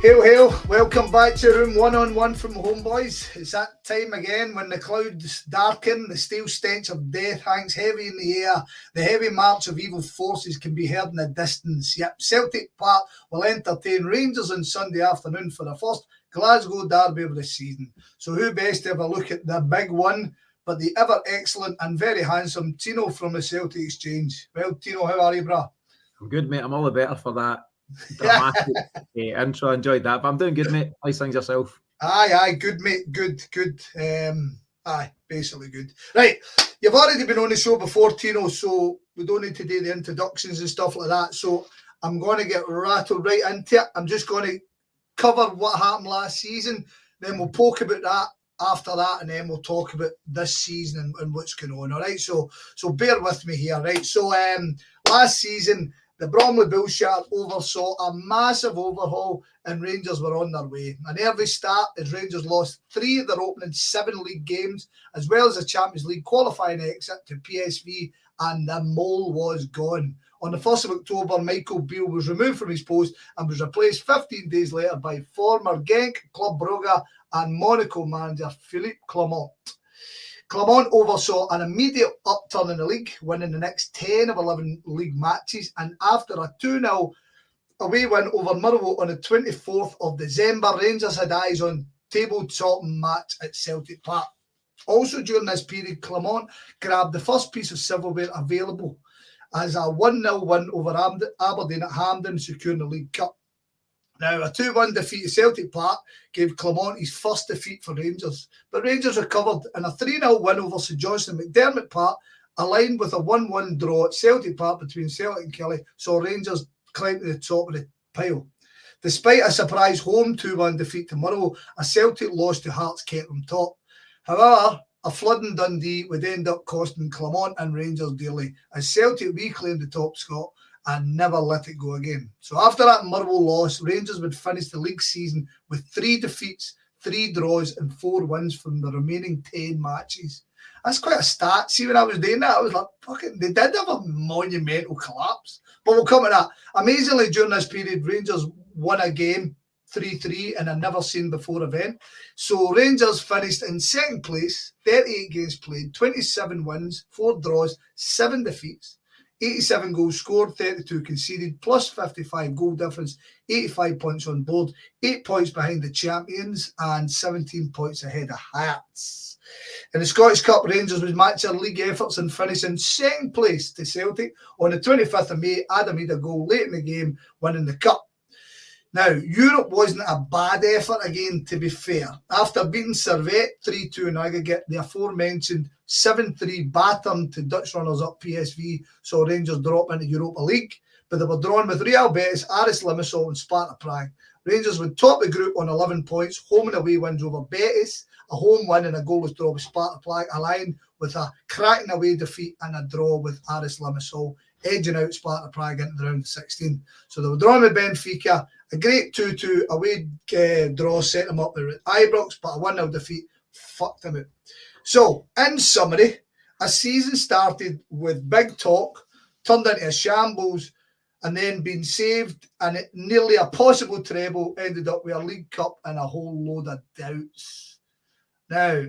Hail, hail, welcome back to Room 1-on-1 from Homeboys. It's that time again when the clouds darken, the stale stench of death hangs heavy in the air, the heavy march of evil forces can be heard in the distance. Yep, Celtic Park will entertain Rangers on Sunday afternoon for the first Glasgow derby of the season. So who best to have a look at the big one but the ever excellent and very handsome Tino from the Celtic Exchange. Well, Tino, how are you, brah? I'm good, mate. I'm all the better for that dramatic intro. I enjoyed that, but I'm doing good, mate. How's things yourself? Aye, good, mate. Good. Basically good. Right, you've already been on the show before, Tino, so we don't need to do the introductions and stuff like that. So I'm going to get rattled right into it. I'm just going to cover what happened last season, then we'll poke about that after that, and then we'll talk about this season and what's going on. All right, so bear with me here. Right, so last season, the Bromley Bullshit oversaw a massive overhaul and Rangers were on their way. An early start as Rangers lost 3 of their opening 7 league games, as well as a Champions League qualifying exit to PSV, and the mole was gone. On the 1st of October, Michael Beale was removed from his post and was replaced 15 days later by former Genk, Club Brugge and Monaco manager Philippe Clement. Clement oversaw an immediate upturn in the league, winning the next 10 of 11 league matches, and after a 2-0 away win over Motherwell on the 24th of December, Rangers had eyes on table-topping match at Celtic Park. Also during this period, Clement grabbed the first piece of silverware available as a 1-0 win over Aberdeen at Hampden, securing the League Cup. Now, a 2-1 defeat at Celtic Park gave Clement his first defeat for Rangers, but Rangers recovered, and a 3-0 win over St Johnstone at McDermott Park, aligned with a 1-1 draw at Celtic Park between Celtic and Kelly, saw Rangers climb to the top of the pile. Despite a surprise home 2-1 defeat to Motherwell, a Celtic loss to Hearts kept them top. However, a flood in Dundee would end up costing Clement and Rangers dearly, as Celtic reclaimed the top spot and never let it go again. So after that Motherwell loss, Rangers would finish the league season with 3 defeats, 3 draws and 4 wins from the remaining 10 matches. That's quite a stat. See, when I was doing that, I was like, fucking, they did have a monumental collapse. But we'll come to that. Amazingly, during this period, Rangers won a game, 3-3, in a never-seen-before event. So Rangers finished in second place, 38 games played, 27 wins, 4 draws, 7 defeats. 87 goals scored, 32 conceded, plus 55 goal difference, 85 points on board, 8 points behind the champions, and 17 points ahead of Hearts. In the Scottish Cup, Rangers would match their league efforts and finish in second place to Celtic. On the 25th of May, Adam made a goal late in the game, winning the Cup. Now, Europe wasn't a bad effort again, to be fair. After beating Servette 3-2 in aggregate, the aforementioned 7-3 baton to Dutch runners-up PSV saw Rangers drop into Europa League, but they were drawn with Real Betis, Aris Limassol and Sparta Prague. Rangers would top the group on 11 points, home and away wins over Betis, a home win and a goalless draw with Sparta Prague, aligned with a cracking away defeat and a draw with Aris Limassol, edging out Sparta Prague into the round of 16. So they were drawn with Benfica, a great 2-2 away draw set them up with Ibrox, but a 1-0 defeat fucked them out. So, in summary, a season started with big talk, turned into a shambles, and then being saved, and nearly a possible treble ended up with a League Cup and a whole load of doubts. Now,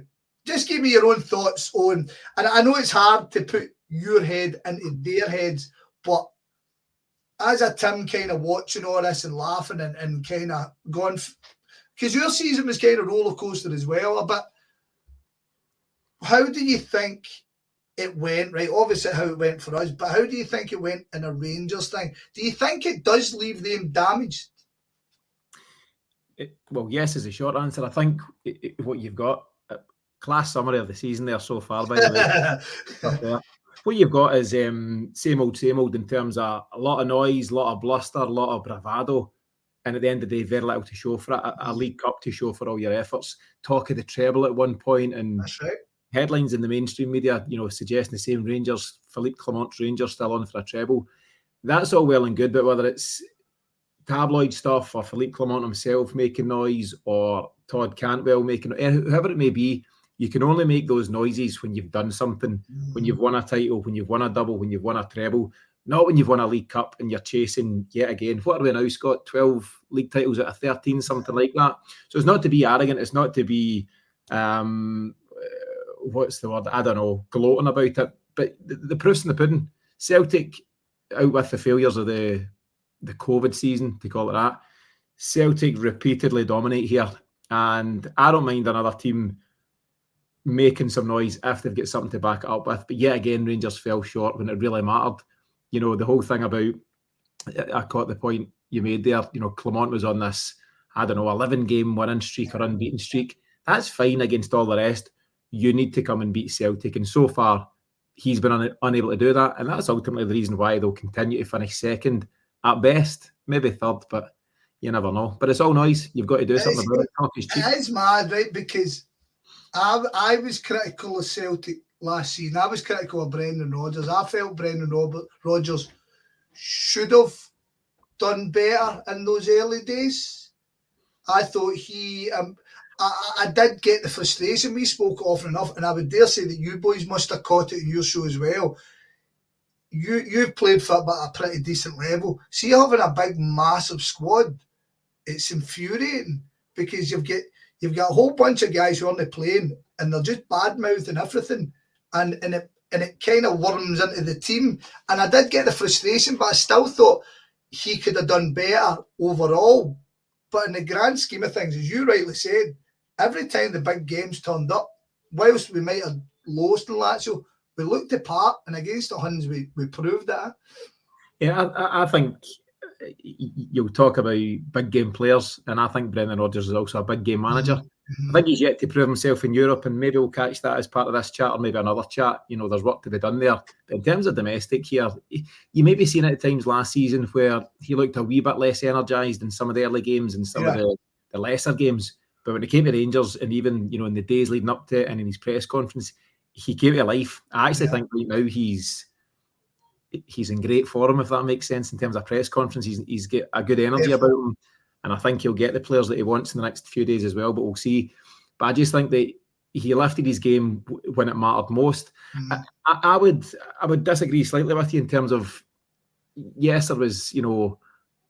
just give me your own thoughts on, and I know it's hard to put your head into their heads, but as a Tim kind of watching all this and laughing and kind of going, because your season was kind of roller coaster as well a bit. How do you think it went? Right, obviously how it went for us, but how do you think it went in a Rangers thing? Do you think it does leave them damaged? Well, yes is the short answer. I think what you've got, class summary of the season there so far, by the way. What you've got is same old in terms of a lot of noise, a lot of bluster, a lot of bravado, and at the end of the day, very little to show for it. A League Cup to show for all your efforts. Talk of the treble at one point, and that's right. Headlines in the mainstream media, suggesting the same Rangers, Philippe Clement's Rangers still on for a treble. That's all well and good, but whether it's tabloid stuff or Philippe Clement himself making noise or Todd Cantwell making, whoever it may be, you can only make those noises when you've done something, when you've won a title, when you've won a double, when you've won a treble. Not when you've won a League Cup and you're chasing yet again. What are we now, Scott? 12 league titles out of 13, something like that. So it's not to be arrogant. It's not to be, what's the word? I don't know, gloating about it. But the proof's in the pudding. Celtic, out with the failures of the COVID season, to call it that, Celtic repeatedly dominate here. And I don't mind another team making some noise if they've got something to back it up with. But yet again, Rangers fell short when it really mattered. You know, the whole thing about, I caught the point you made there, you know, Clement was on this, I don't know, 11-game winning streak or unbeaten streak. That's fine against all the rest. You need to come and beat Celtic. And so far, he's been unable to do that. And that's ultimately the reason why they'll continue to finish second at best, maybe third, but you never know. But it's all noise. You've got to do something about it. Talk is cheap. It is mad, right? Because I was critical of Celtic last season. I was critical of Brendan Rodgers. I felt Brendan Rodgers should have done better in those early days. I thought he... I did get the frustration. We spoke often enough, and I would dare say that you boys must have caught it in your show as well. You've played football at a pretty decent level. See, having a big, massive squad, it's infuriating because you've got a whole bunch of guys who aren't playing and they're just bad-mouthing everything, and it kind of worms into the team. And I did get the frustration, but I still thought he could have done better overall. But in the grand scheme of things, as you rightly said, every time the big games turned up, whilst we might have lost in Lazio, we looked apart, and against the Huns, we proved that. Yeah, I think you'll talk about big game players, and I think Brendan Rodgers is also a big game manager. I think he's yet to prove himself in Europe, and maybe we'll catch that as part of this chat or maybe another chat. You know, there's work to be done there. But in terms of domestic here, you may be seeing it at times last season where he looked a wee bit less energised in some of the early games and some of the lesser games. But when it came to Rangers, and even, you know, in the days leading up to it and in his press conference, he came to life. I actually think right now he's in great form, if that makes sense, in terms of press conference. He's got a good energy about him. And I think he'll get the players that he wants in the next few days as well, but we'll see. But I just think that he lifted his game when it mattered most. I would disagree slightly with you in terms of, yes, there was, you know,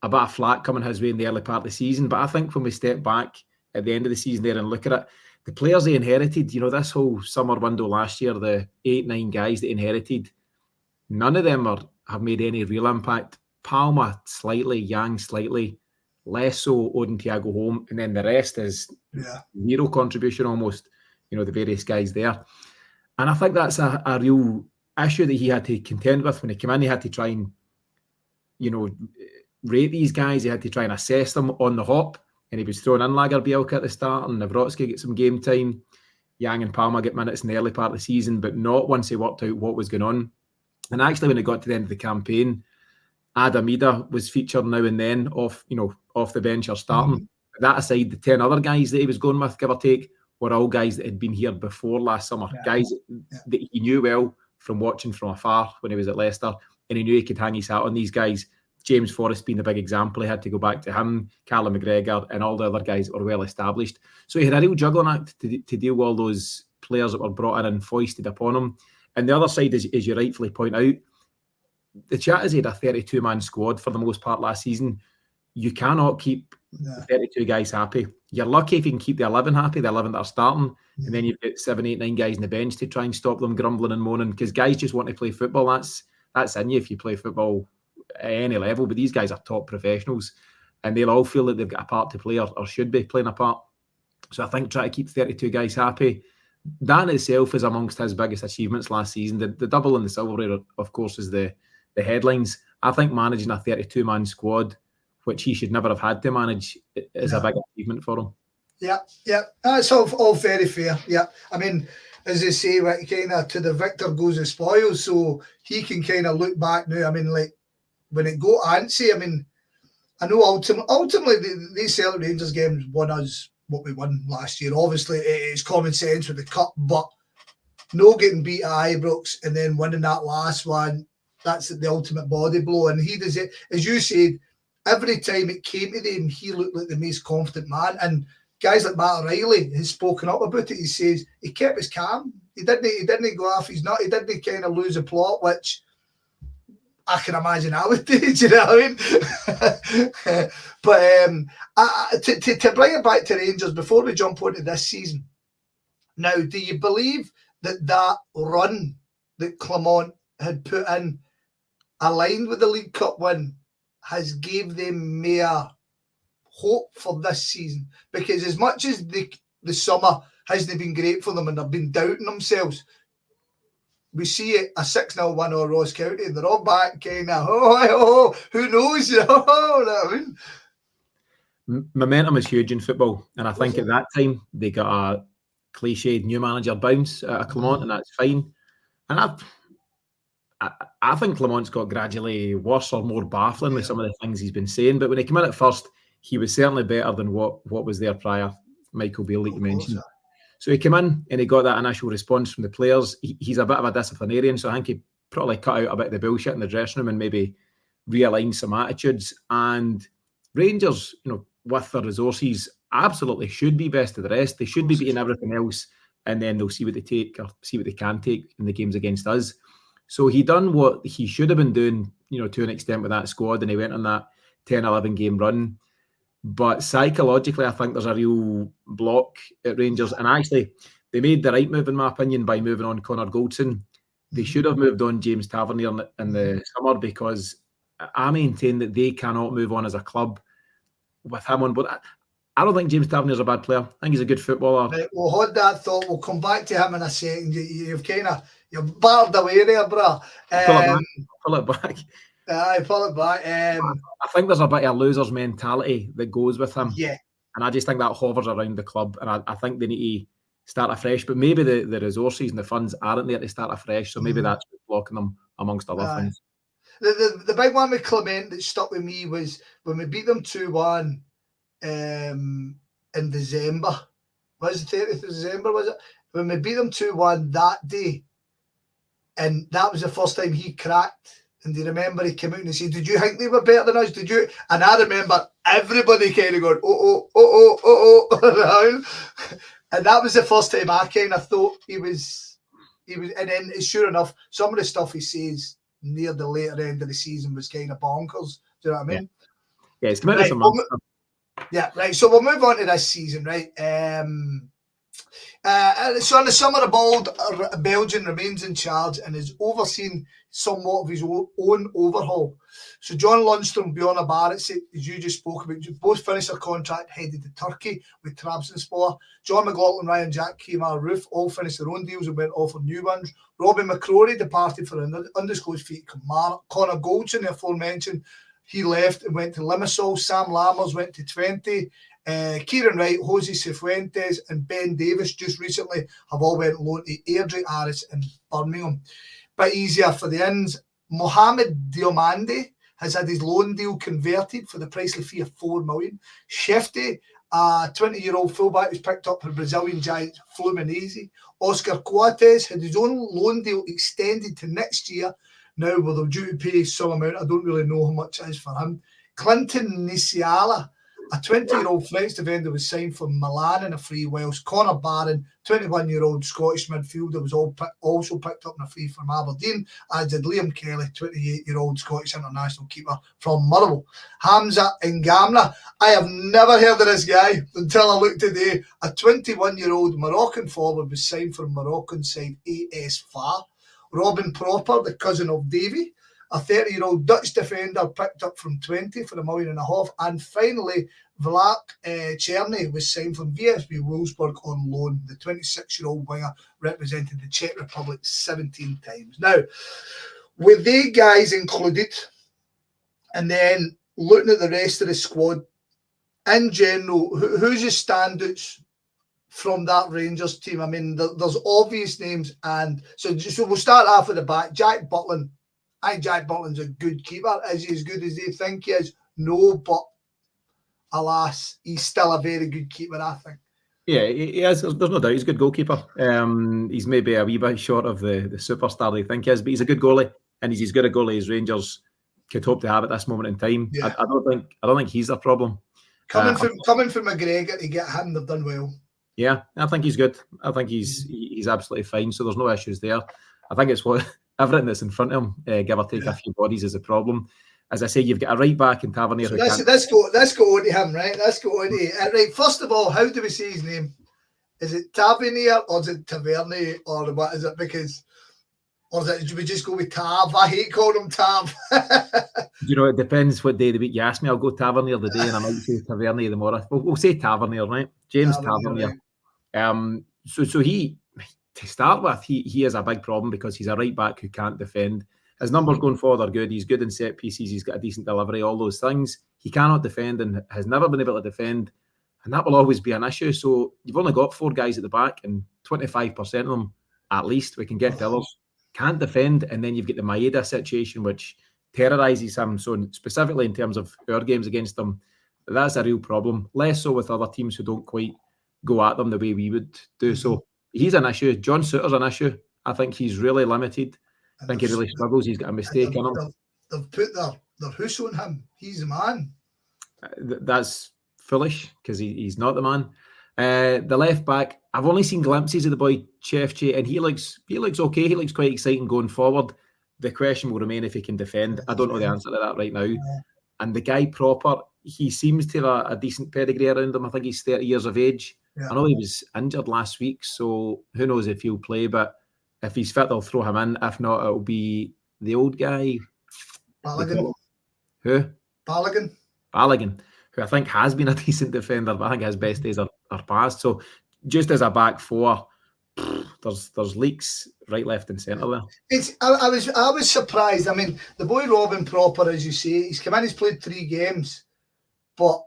a bit of flack coming his way in the early part of the season, but I think when we step back at the end of the season there and look at it, the players they inherited, you know, this whole summer window last year, the 8-9 guys they inherited, none of them have made any real impact. Palma slightly, Yang slightly, less so Odin, Thiago home, and then the rest is zero contribution almost, you know, the various guys there. And I think that's a real issue that he had to contend with when he came in. He had to try and, you know, rate these guys. He had to try and assess them on the hop, and he was throwing in Lagerbielke at the start, and Nawrocki get some game time. Yang and Palma get minutes in the early part of the season, but not once he worked out what was going on. And actually, when it got to the end of the campaign, Adam Ida was featured now and then off the bench or starting. That aside, the 10 other guys that he was going with, give or take, were all guys that had been here before last summer. Guys that he knew well from watching from afar when he was at Leicester, and he knew he could hang his hat on these guys. James Forrest being the big example, he had to go back to him, Callum McGregor, and all the other guys that were well established. So he had a real juggling act to deal with all those players that were brought in and foisted upon him. And the other side, as you rightfully point out, the chat has had a 32-man squad for the most part last season. You cannot keep 32 guys happy. You're lucky if you can keep the 11 happy, the 11 that are starting, and then you've got 7, 8, 9 guys on the bench to try and stop them grumbling and moaning, because guys just want to play football. That's in you if you play football at any level, but these guys are top professionals, and they'll all feel that they've got a part to play or should be playing a part. So I think try to keep 32 guys happy. That in itself is amongst his biggest achievements last season. The double and the silverware, of course, is the headlines. I think managing a 32-man squad, which he should never have had to manage, is a big achievement for him. Yeah. That's all very fair. Yeah. I mean, as they say, like, kind of to the victor goes the spoils, so he can kind of look back now. I mean, like, when it go antsy, I mean, I know ultimately these Celtic Rangers games won us what we won last year. Obviously, it's common sense with the cup, but no getting beat at Ibrox and then winning that last one, that's the ultimate body blow. And he does it, as you said, every time it came to him, he looked like the most confident man. And guys like Matt O'Reilly has spoken up about it. He says he kept his calm. He didn't go off his nut. He didn't kind of lose a plot, which I can imagine I would do. Do you know what I mean? But to bring it back to Rangers before we jump onto this season. Now, do you believe that run that Clement had put in, aligned with the League Cup win, has gave them mere hope for this season? Because as much as the summer hasn't been great for them and they've been doubting themselves, we see it, a 6-0 win over Ross County, and they're all back kind of, who knows? You know what I mean? Momentum is huge in football, and I think at that time they got a cliched new manager bounce out of Clement, and that's fine. And I think Clement's got gradually worse or more baffling with some of the things he's been saying. But when he came in at first, he was certainly better than what was there prior. Michael Beale, like you mentioned. So he came in and he got that initial response from the players. He's a bit of a disciplinarian, so I think he probably cut out a bit of the bullshit in the dressing room and maybe realigned some attitudes. And Rangers, with their resources, absolutely should be best of the rest. They should be beating everything else, and then they'll see what they take or see what they can take in the games against us. So he done what he should have been doing, to an extent with that squad, and he went on that 10-11 game run. But psychologically, I think there's a real block at Rangers. And actually, they made the right move, in my opinion, by moving on Connor Goldson. They should have moved on James Tavernier in the summer, because I maintain that they cannot move on as a club with him on board. I don't think James Tavernier's a bad player. I think he's a good footballer. Right, we'll hold that thought. We'll come back to him in a second. You've you're battered away there, bro. Pull it back. Pull it back. I think there's a bit of a loser's mentality that goes with him. Yeah. And I just think that hovers around the club. And I think they need to start afresh. But maybe the resources and the funds aren't there to start afresh. So maybe that's blocking them, amongst other things. The big one with Clement that stuck with me was when we beat them 2-1 in December. Was it 30th of December, was it? When we beat them 2-1 that day. And that was the first time he cracked. And do you remember he came out and he said, "Did you think they were better than us? Did you?" And I remember everybody kind of going, oh. And that was the first time I kind of thought he was. And then sure enough, some of the stuff he says near the later end of the season was kind of bonkers. Do you know what I mean? Yeah, it's committed some yeah, right. So we'll move on to this season, right? So in the summer, the Belgian remains in charge and is overseeing somewhat of his own overhaul. So John Lundstrom, Bjorn Barrett, as you just spoke about, both finished their contract headed to Turkey with Trabzonspor. John McLaughlin, Ryan Jack, Kemar Roof all finished their own deals and went off on new ones. Robbie McCrory departed for an undisclosed fee. Connor Goldson, the aforementioned, he left and went to Limassol. Sam Lammers went to Twente. Kieran Wright, Jose Cifuentes and Ben Davis just recently have all went loan to Airdrie Aris in Birmingham. Bit easier for the ins. Mohamed Diomande has had his loan deal converted for the pricely fee of $4 million. Shefty, a 20-year-old fullback, was picked up for Brazilian giant Fluminense. Oscar Coates had his own loan deal extended to next year. Now, well, they're due to pay some amount. I don't really know how much it is for him. Clinton Nisiala, a 20-year-old French defender, was signed from Milan in a free. Whilst Connor Barron, 21-year-old Scottish midfielder, was also picked up in a free from Aberdeen, as did Liam Kelly, 28-year-old Scottish international keeper from Motherwell. Hamza Ngamla, I have never heard of this guy until I looked today. A 21-year-old Moroccan forward was signed from Moroccan side AS FAR. Robin Proper, the cousin of Davy, a 30-year-old Dutch defender picked up from Twente for $1.5 million. And finally, Vlak Cherny was signed from VfB Wolfsburg on loan. The 26-year-old winger represented the Czech Republic 17 times. Now, with they guys included, and then looking at the rest of the squad, in general, who's your standouts from that Rangers team? I mean, there's obvious names, and so we'll start off at the back. Jack Butland. I think Jack Butland's a good keeper. Is he as good as they think he is? No, but alas, he's still a very good keeper, I think. Yeah, he is. There's no doubt he's a good goalkeeper. He's maybe a wee bit short of the superstar they think he is, but he's a good goalie, and he's as good a goalie as Rangers could hope to have at this moment in time. Yeah. I don't think he's a problem. Coming from McGregor to get him, they've done well. Yeah, I think he's good. I think he's absolutely fine. So there's no issues there. I think it's what everything that's in front of him, give or take a few bodies, is a problem. As I say, you've got a right back in Tavernier So who can't. let's go on to him, right? Let's go on to right. First of all, how do we say his name? Is it Tavernier or is it Tavernier or what is it? Or is it, do we just go with Tav? I hate calling him Tav. You know, it depends what day of the week you ask me. I'll go Tavernier the day and I might say Tavernier tomorrow. We'll say Tavernier, right? James Tavernier. Right. So he, to start with, he has a big problem because he's a right back who can't defend. His numbers going forward are good. He's good in set pieces. He's got a decent delivery, all those things. He cannot defend and has never been able to defend. And that will always be an issue. So you've only got 4 guys at the back and 25% of them, at least, we can get fillers, can't defend. And then you've got the Maeda situation, which terrorises him. So specifically in terms of our games against them, that's a real problem. Less so with other teams who don't quite go at them the way we would do. So he's an issue. John Souttar's an issue. I think he's really limited. I think he really struggles. He's got a mistake in him. They've put their hoose on him. He's the man. That's foolish because he's not the man. The left back, I've only seen glimpses of the boy Chefche, and he looks okay. He looks quite exciting going forward. The question will remain if he can defend. I don't know the answer to that right now. Yeah. And the guy proper, he seems to have a decent pedigree around him. I think he's 30 years of age. Yeah. I know he was injured last week, so who knows if he'll play, but if he's fit, they'll throw him in. If not, it'll be the old guy. Balogun. Who? Balogun, who I think has been a decent defender, but I think his best days are past. So just as a back four, there's leaks right, left and centre there. I was surprised. I mean, the boy Robin proper, as you say, he's come in, he's played 3 games, but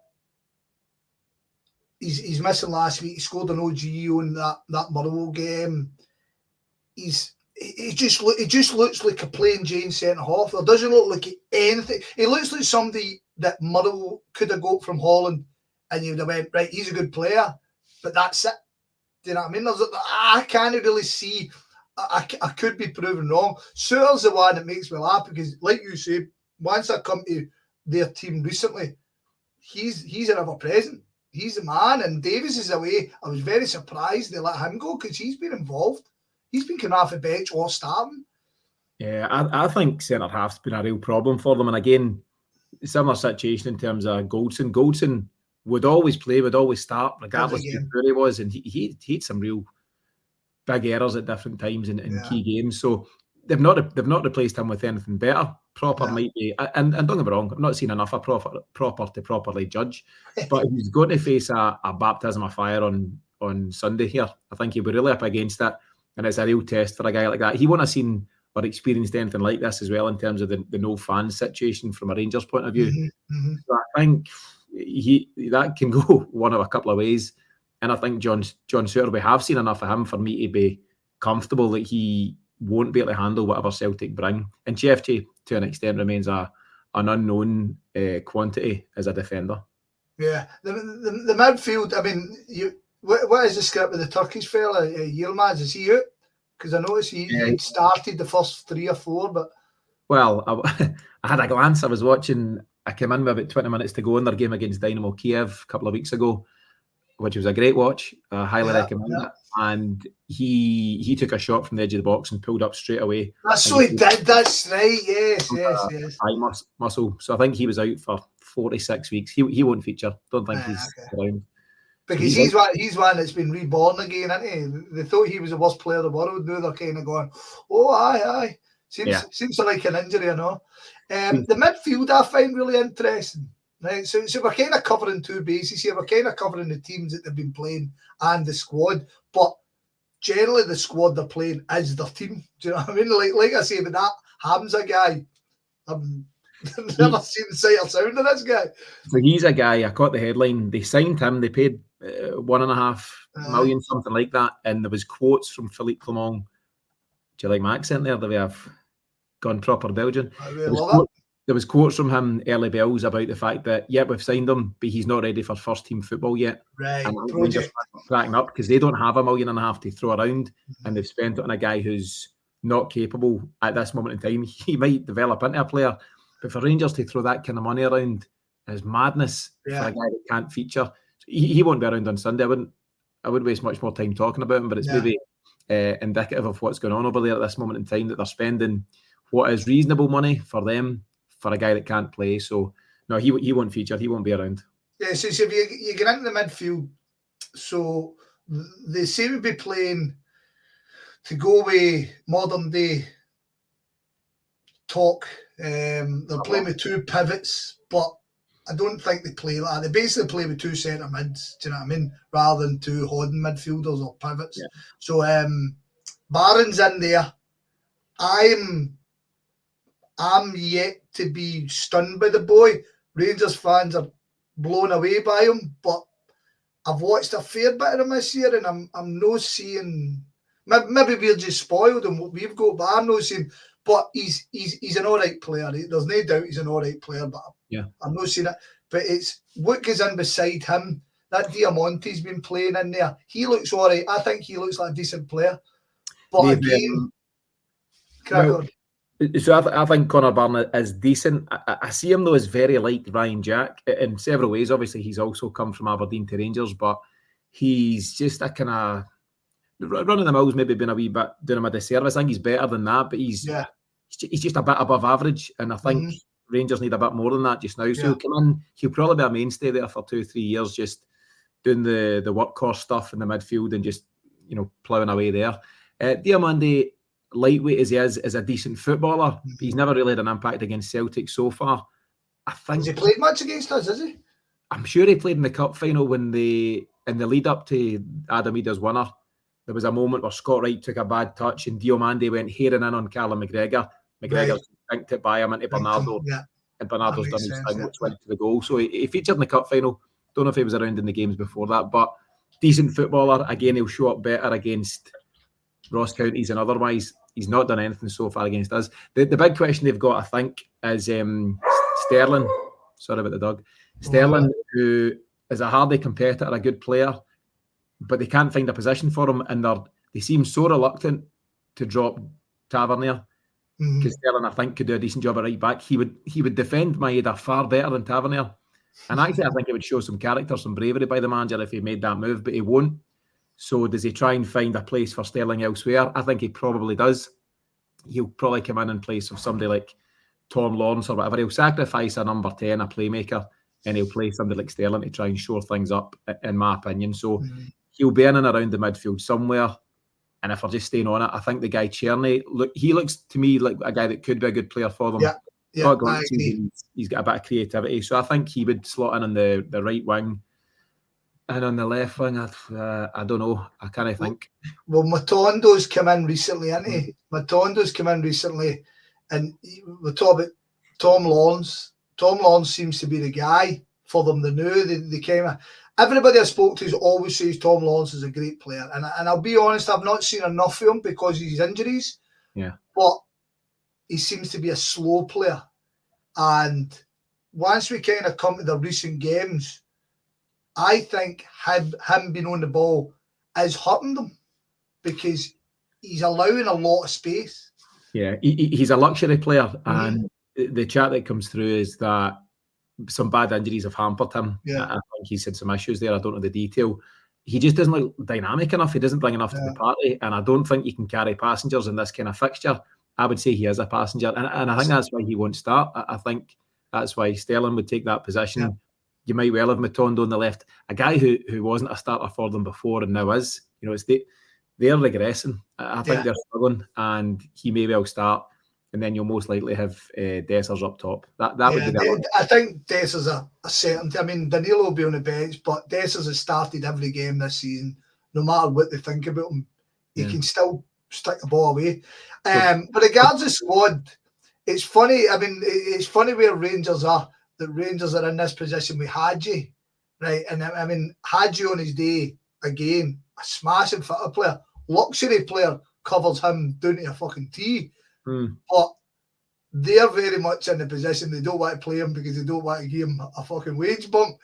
he's missing last week. He scored an OG on that Motherwell game. He just looks like a plain Jane centre half. There doesn't look like anything. He looks like somebody that Motherwell could have got from Holland, and you'd have went, right, he's a good player, but that's it. Do you know what I mean? I can't really see. I could be proven wrong. Souttar's the one that makes me laugh because, like you said, once I come to their team recently, he's an ever-present. He's the man, and Davies is away. I was very surprised they let him go because he's been involved. He's been coming off the bench or starting. Yeah, I think centre half's been a real problem for them. And again, similar situation in terms of Goldson. Goldson would always play, would always start, regardless of who he was. And he had some real big errors at different times in key games. So they've not replaced him with anything better. Proper might be, and don't get me wrong, I've not seen enough of proper to properly judge. But he's going to face a baptism of fire on Sunday here. I think he'll be really up against it. And it's a real test for a guy like that. He won't have seen or experienced anything like this as well in terms of the no fans situation from a Rangers point of view. Mm-hmm. So I think that can go one of a couple of ways. And I think John Souttar, we have seen enough of him for me to be comfortable that he won't be able to handle whatever Celtic bring. And Chefche, to an extent, remains an unknown quantity as a defender. Yeah, the midfield, I mean, what is the script with the Turkish fella, Yilmaz? Is he out? Because I noticed he started the first 3 or 4, but... Well, I had a glance. I came in with about 20 minutes to go in their game against Dynamo Kiev a couple of weeks ago, which was a great watch. I highly recommend it. And he took a shot from the edge of the box and pulled up straight away. That's what he did. That's right. Yes. High muscle. So I think he was out for 46 weeks. He won't feature. Don't think he's around. Because he's one that's been reborn again, isn't he? They thought he was the worst player in the world. Now they're kind of going, oh, aye. Seems like an injury, I know. The midfield I find really interesting. Right, so we're kind of covering 2 bases here. We're kind of covering the teams that they've been playing and the squad, but generally the squad they're playing is their team. Do you know what I mean? Like I say, with that Hamza guy, I've never seen the sight or sound of this guy. So he's a guy, I caught the headline, they signed him, they paid 1.5 million, something like that, and there was quotes from Philippe Clement. Do you like my accent there? Do we have gone proper Belgian? There was quotes from him, early bells, about the fact that, we've signed him, but he's not ready for first team football yet. Right. And Rangers cracking up because they don't have 1.5 million to throw around, and they've spent it on a guy who's not capable at this moment in time. He might develop into a player, but for Rangers to throw that kind of money around is madness for a guy that can't feature. He won't be around on Sunday. I wouldn't waste much more time talking about him, but it's maybe indicative of what's going on over there at this moment in time, that they're spending what is reasonable money for them for a guy that can't play. So no, he won't feature. He won't be around. Yeah, so if you get into the midfield, so they seem to be playing to go away modern day talk. They're playing with two pivots, but I don't think they play like that. They basically play with two centre mids, do you know what I mean? Rather than two holding midfielders or pivots. Yeah. So Barron's in there. I'm yet to be stunned by the boy. Rangers fans are blown away by him, but I've watched a fair bit of him this year, and I'm not seeing. Maybe we're just spoiled and what we've got, but I'm not seeing. But he's an all right player. There's no doubt he's an all right player, but yeah, I'm not seeing it. But it's what goes in beside him. That Diamante's been playing in there. He looks all right. I think he looks like a decent player. But again, crack on. So I think Connor Barron is decent. I see him though as very like Ryan Jack in several ways. Obviously, he's also come from Aberdeen to Rangers, but he's just a kind of running the mills, maybe been a wee bit doing him a disservice. I think he's better than that, but he's just a bit above average, and I think Rangers need a bit more than that just now. So he'll come in, he'll probably be a mainstay there for 2-3 years, just doing the workhorse stuff in the midfield and just ploughing away there. Diamande, lightweight as he is a decent footballer. He's never really had an impact against Celtic so far. I think. Has he played much against us, has he? I'm sure he played in the cup final when in the lead up to Adam Ida's winner. There was a moment where Scott Wright took a bad touch and Diomande went heading in on Callum McGregor. McGregor dinked it by him into Bernardo. And Bernardo's done his thing, which went to the goal. So he featured in the cup final. Don't know if he was around in the games before that, but decent footballer. Again, he'll show up better against Ross Counties and otherwise. He's not done anything so far against us. The big question they've got, I think, is Sterling. Sorry about the dog. Sterling, who is a hardy competitor, a good player, but they can't find a position for him, and they seem so reluctant to drop Tavernier because Sterling, I think, could do a decent job at right back. He would defend Maeda far better than Tavernier, and actually, I think it would show some character, some bravery by the manager if he made that move, but he won't. So does he try and find a place for Sterling elsewhere? I think he probably does. He'll probably come in place of somebody like Tom Lawrence or whatever. He'll sacrifice a number 10, a playmaker, and he'll play somebody like Sterling to try and shore things up, in my opinion. So he'll be in and around the midfield somewhere. And if we're just staying on it, I think the guy Cherney, he looks to me like a guy that could be a good player for them. Yeah, he's got a bit of creativity. So I think he would slot in on the right wing. And on the left wing, I don't know. I can't think. Well, Matondo's come in recently, hasn't he? Matondo's come in recently. And we talk about Tom Lawrence. Tom Lawrence seems to be the guy for them. They knew they came in. Everybody I spoke to always says Tom Lawrence is a great player. And I'll be honest, I've not seen enough of him because of his injuries. Yeah. But he seems to be a slow player. And once we kind of come to the recent games, I think him being on the ball is hurting them because he's allowing a lot of space. Yeah, he's a luxury player, and the chat that comes through is that some bad injuries have hampered him. Yeah. I think he's had some issues there. I don't know the detail. He just doesn't look dynamic enough. He doesn't bring enough to the party, and I don't think he can carry passengers in this kind of fixture. I would say he is a passenger, and I think that's why he won't start. I think that's why Sterling would take that position. Yeah. You might well have Matondo on the left, a guy who wasn't a starter for them before and now is. It's they're regressing. I think they're struggling, and he may well start, and then you'll most likely have Dessers up top. That would be the I think Dessers a certainty. I mean, Danilo will be on the bench, but Dessers has started every game this season. No matter what they think about him, he can still stick the ball away. But regards the squad, it's funny. I mean, it's funny where Rangers are. The Rangers are in this position with Hadji, right? And I mean, Hadji on his day, again, a smashing fitter player, luxury player, covers him down to a fucking T. But they're very much in the position they don't want to play him because they don't want to give him a fucking wage bump.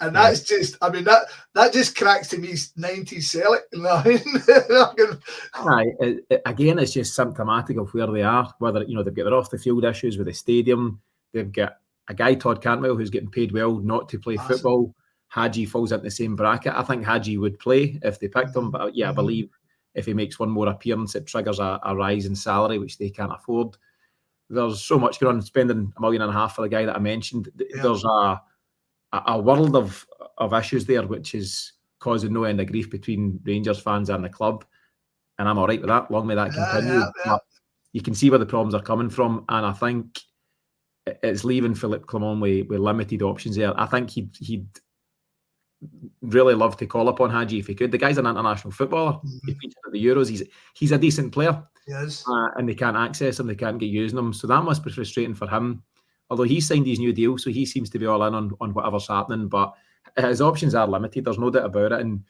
And that's just, I mean, that just cracks to me 90s Celtic. Again, it's just symptomatic of where they are, whether, they've got their off the field issues with the stadium, they've got a guy, Todd Cantwell, who's getting paid well not to play football. Hadji falls into the same bracket. I think Hadji would play if they picked him, but I believe if he makes one more appearance, it triggers a rise in salary, which they can't afford. There's so much going on. Spending $1.5 million for the guy that I mentioned. There's a world of issues there, which is causing no end of grief between Rangers fans and the club. And I'm all right with that. Long may that continue. But you can see where the problems are coming from, and I think it's leaving Philippe Clement with limited options there. I think he'd really love to call upon Hadji if he could. The guy's an international footballer. He featured at the Euros. He's a decent player. Yes. And they can't access him. They can't get using him. So that must be frustrating for him. Although he signed his new deal, so he seems to be all in on whatever's happening. But his options are limited. There's no doubt about it. And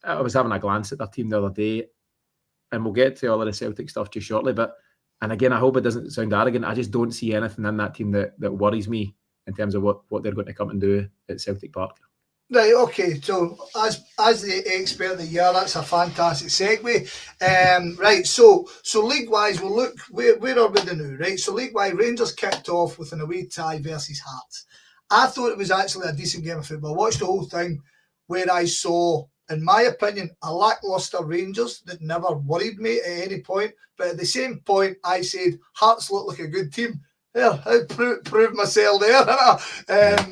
I was having a glance at their team the other day, and we'll get to all of the Celtic stuff just shortly. And again, I hope it doesn't sound arrogant. I just don't see anything in that team that worries me in terms of what they're going to come and do at Celtic Park. Right, okay. So as the expert that you are, that's a fantastic segue. Right, so league-wise, we'll look, where are we now, right? So league-wise, Rangers kicked off with an away tie versus Hearts. I thought it was actually a decent game of football. I watched the whole thing where I saw, in my opinion, a lacklustre Rangers that never worried me at any point. But at the same point, I said, Hearts look like a good team. There, I proved myself there.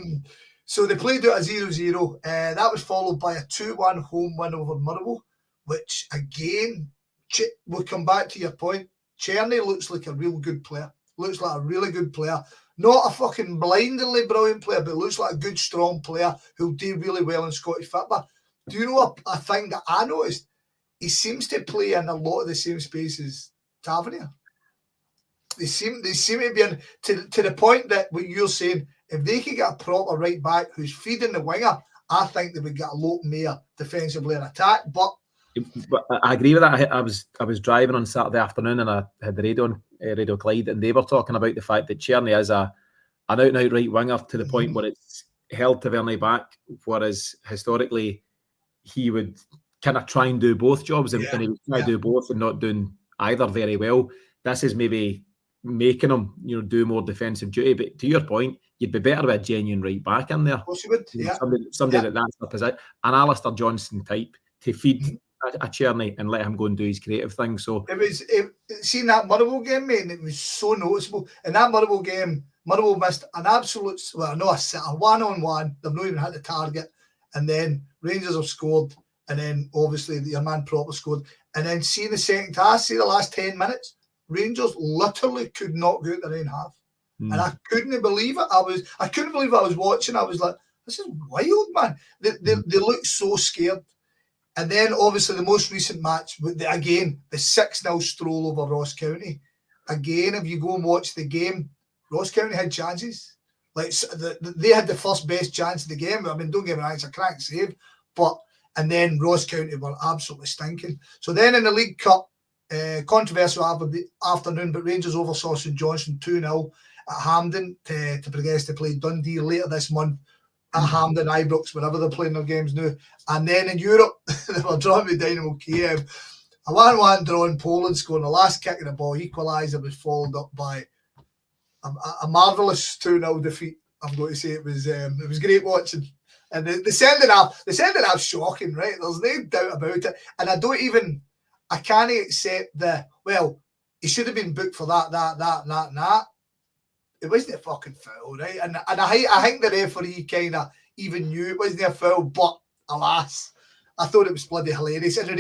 So they played out a 0-0. That was followed by a 2-1 home win over Motherwell, which, again, we'll come back to your point. Czerny looks like a real good player. Looks like a really good player. Not a fucking blindingly brilliant player, but looks like a good, strong player who'll do really well in Scottish football. Do you know a thing that I noticed? He seems to play in a lot of the same space as Tavernier. They seem to be in, to the point that what you're saying, if they could get a proper right back who's feeding the winger, I think they would get a lot more defensively in attack. But I agree with that. I was driving on Saturday afternoon and I had the radio on, Radio Clyde, and they were talking about the fact that Czerny is an out-and-out right winger to the point where it's held Tavernier back, whereas historically he would kind of try and do both jobs, and he would try to do both and not doing either very well. This is maybe making him, do more defensive duty. But to your point, you'd be better with a genuine right back in there. Of course you would. Somebody that's their position. An Alistair Johnston type to feed a Czerny and let him go and do his creative thing. So seeing that Motherwell game, mate, and it was so noticeable. In that Motherwell game, Motherwell missed an absolute, a one-on-one. They've not even had the target. And then Rangers have scored. And then obviously your man Proper scored. And then see the second half, see the last 10 minutes, Rangers literally could not go out their own half. And I couldn't believe it. I couldn't believe what I was watching. I was like, this is wild, man. They look so scared. And then obviously the most recent match, again, the 6-0 stroll over Ross County. Again, if you go and watch the game, Ross County had chances. Like they had the first best chance of the game. I mean, don't get me wrong, it's a crank save. And then Ross County were absolutely stinking. So then in the League Cup, controversial afternoon, but Rangers oversaw St Johnstone 2-0 at Hampden to progress to play Dundee later this month at Hampden, Ibrox, wherever they're playing their games now. And then in Europe, they were drawn with Dynamo Kiev. A 1-1 draw in Poland, scoring the last kick of the ball, equaliser, was followed up by a marvellous 2-0 defeat. I'm going to say it was great watching. And the sending off shocking, right? There's no doubt about it. And I can't accept he should have been booked for that. It wasn't a fucking foul, right? And I think the referee kind of even knew it wasn't a foul, but alas, I thought it was bloody hilarious. And the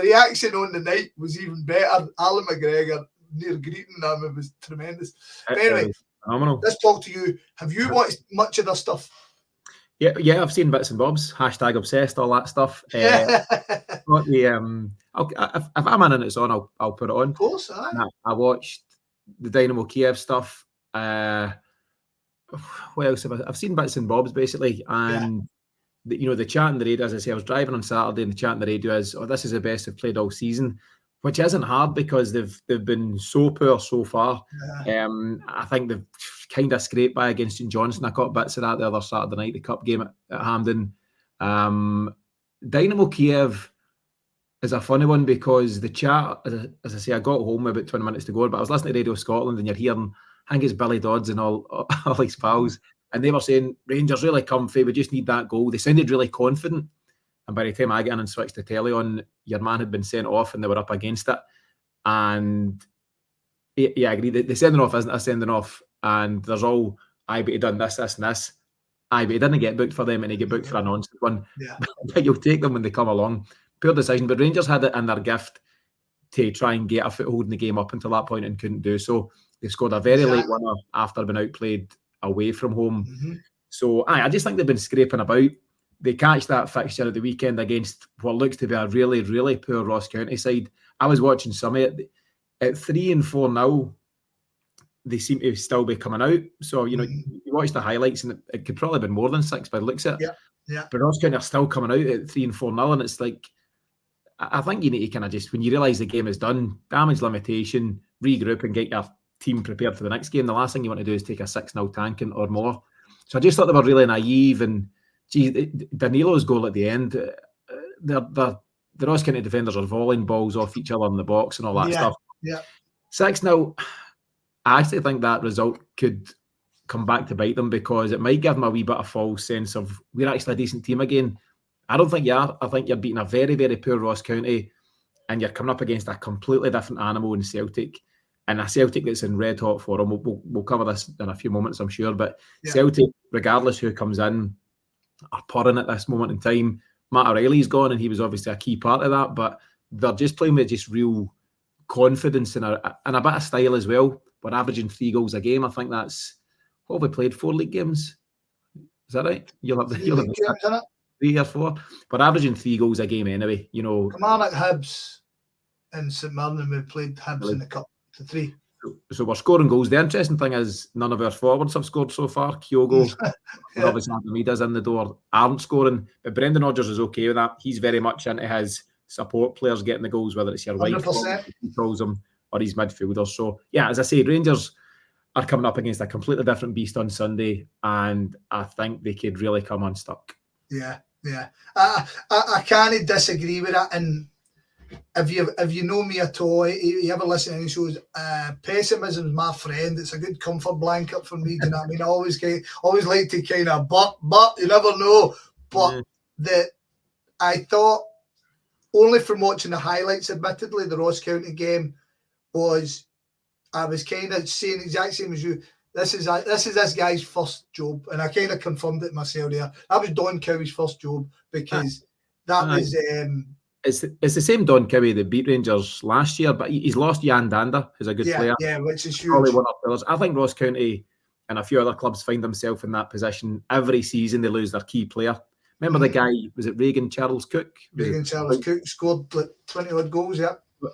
reaction on the night was even better. Alan McGregor near greeting them, it was tremendous. But anyway, phenomenal. Let's talk to you. Have you watched much of their stuff? Yeah, I've seen bits and bobs. #obsessed, all that stuff. If I'm in and it's on, I'll put it on. Of course, I watched the Dynamo Kiev stuff. What else have I've seen bits and bobs basically, and the chat in the radio. As I say, I was driving on Saturday, and the chat in the radio is, "Oh, this is the best they've played all season," which isn't hard because they've been so poor so far. I think they've kind of scraped by against St Johnstone. I caught bits of that the other Saturday night, the cup game at Hampden. Dynamo Kiev is a funny one because the chat, as I say, I got home about 20 minutes to go, but I was listening to Radio Scotland, and you're hearing, I think it's Billy Dodds and all his pals, and they were saying, Rangers really comfy, we just need that goal. They sounded really confident. and by the time I get in and switched the telly on, your man had been sent off and they were up against it. And yeah, I agree. The sending off isn't a sending off, and there's all, but he done this, this, and this. But he didn't get booked for them, and he get booked for a nonsense one. Yeah. But you'll take them when they come along. Poor decision, but Rangers had it in their gift to try and get a foothold in the game up until that point and couldn't do so. They scored a very late winner after being outplayed away from home. So I just think they've been scraping about. They catch that fixture at the weekend against what looks to be a really, really poor Ross County side. I was watching some of it. At 3 and 4-0, they seem to still be coming out. So, you watch the highlights and it could probably have been more than 6 by the looks of it. Yeah. But Ross County are still coming out at 3 and 4-0, and it's like, I think you need to kind of just, when you realise the game is done, damage limitation, regroup and get your team prepared for the next game. The last thing you want to do is take a 6-0 tanking or more. So I just thought they were really naive. And Danilo's goal at the end, the Ross County defenders are volleying balls off each other in the box and all that stuff. 6-0, I actually think that result could come back to bite them, because it might give them a wee bit of false sense of we're actually a decent team again. I don't think you are. I think you're beating a very, very poor Ross County, and you're coming up against a completely different animal in Celtic, and a Celtic that's in red hot form. We'll cover this in a few moments, I'm sure. But Celtic, regardless who comes in, are pouring at this moment in time. Matt O'Reilly's gone, and he was obviously a key part of that. But they're just playing with just real confidence and a bit of style as well. We're averaging 3 goals a game. I think that's what have we played, 4 league games. Is that right? You'll have 3 league games, isn't it? 3 or 4, but averaging 3 goals a game anyway. Kilmarnock, Hibs, and St Mirren, we played Hibs in the cup to 3. So we're scoring goals. The interesting thing is none of our forwards have scored so far. Kyogo, and obviously Artemida's in the door, aren't scoring. But Brendan Rodgers is okay with that. He's very much into his support players getting the goals, whether it's your white, he calls them, or his midfielders. So yeah, as I say, Rangers are coming up against a completely different beast on Sunday, and I think they could really come unstuck. Yeah. I can't disagree with that. And if you know me at all, you ever listen to any shows, pessimism is my friend. It's a good comfort blanket for me. Do you know what I mean? I always like to kind of but you never know. But I thought, only from watching the highlights, admittedly, the Ross County game I was kind of saying the exact same as you. This is this guy's first job, and I kind of confirmed it myself there. That was Don Cowie's first job, because that was. It's the same Don Cowie that beat Rangers last year, but he's lost Jan Dander, who's a good player. Yeah, which is huge. Probably one of the players. I think Ross County and a few other clubs find themselves in that position. Every season they lose their key player. Remember the guy, was it Reagan Charles Cook? Reagan Charles Cook scored like 20-odd goals,